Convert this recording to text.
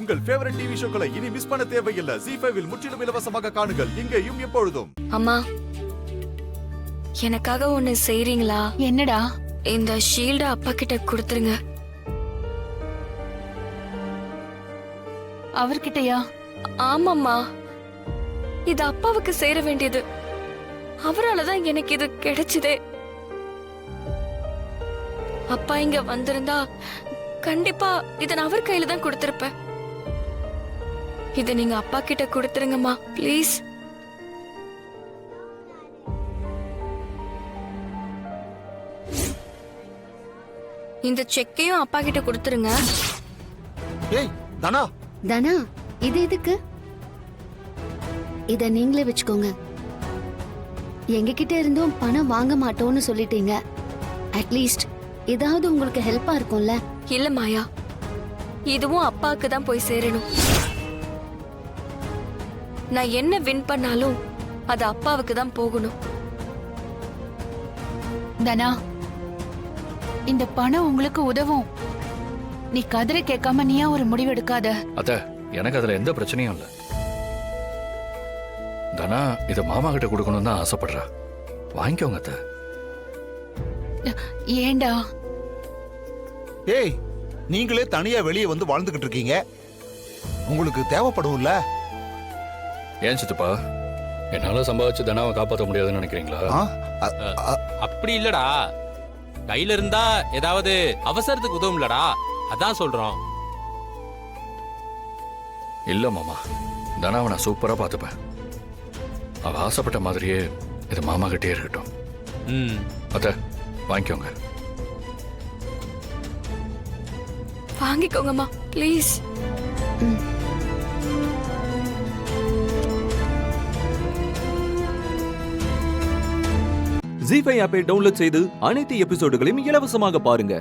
உங்கள் favourite TV ஷோக்களை இனி miss பண்ண தேவையில்லை. ZEE5 இல் முற்றிலும் இலவசமாக காணுங்கள். இங்கேயும் எப்பொழுதும். அம்மா, எனக்காக ஒண்ணு செய்றீங்களா? என்னடா? இந்த ஷீல்ட அப்பா கிட்ட கொடுத்துருங்க. அவர்கிட்டயா? ஆமாம்மா, இது அப்பாவுக்கு சேர வேண்டியது. அவராலதான் எனக்கு இது கிடைச்சதே. அப்பா இங்க வந்திருந்தா கண்டிப்பா இத நான் அவர் கையில தான் கொடுத்திருப்பேன். இத நீங்க அப்பா கிட்ட கொடுத்துருங்கம்மா, ப்ளீஸ். இந்த செக்கையும் அப்பா கிட்ட கொடுத்துருங்க. ஏய் தனா, தனா, இது எதுக்கு? இத நீங்களே வச்சுக்கோங்க. எங்ககிட்ட இருந்தும் பணம் வாங்க மாட்டோம்னு சொல்லிட்டீங்க. அட்லீஸ்ட் ஏதாவது உங்களுக்கு ஹெல்ப்பா இருக்கும்ல. இல்ல மாயா, இதுவும் அப்பாவுக்கு தான் போய் சேரணும். நான் என்ன வின் பண்ணாலும் அது அப்பாவுக்கு தான் போகணும். தனா, இந்த பணம் உங்களுக்கு உதவும். நீ கதிரை கேட்காம நீயா ஒரு முடிவு எடுக்காத. அத்த, எனக்கு அதுல எந்த பிரச்சனையும் இல்ல. தனா இத மாமா கிட்ட கொடுக்கணும்னு தான் ஆசைப்படுறா. வாங்கிக்கோங்க அத்த. ஏண்டா? ஏய், நீங்களே தனியா வெளியே வந்து வாழ்ந்துகிட்டு இருக்கீங்க. உங்களுக்கு தேவைப்படும்ல. ஏன் சித்தப்பா, என்னால சம்பாதிச்சு தனாவை காப்பாற்ற முடியாதுன்னு நினைக்கிறீங்களா? அப்படி இல்லடா, கையில இருந்தா ஏதாவது அவசரத்துக்கு உதவும்லடா, அதான் சொல்றோம். இல்ல மாமா, தனாவை நான் சூப்பரா பார்த்துப்பேன். அவ ஆசைப்பட்ட மாதிரியே இது மாமா கிட்டே இருக்கட்டும். அத்த, வாங்கிக்கோங்க. வாங்கிக்கோங்கம்மா, ப்ளீஸ். ZEE5 ஆப்பை டவுன்லோட் செய்து அனைத்து எபிசோடுகளையும் இலவசமாக பாருங்க.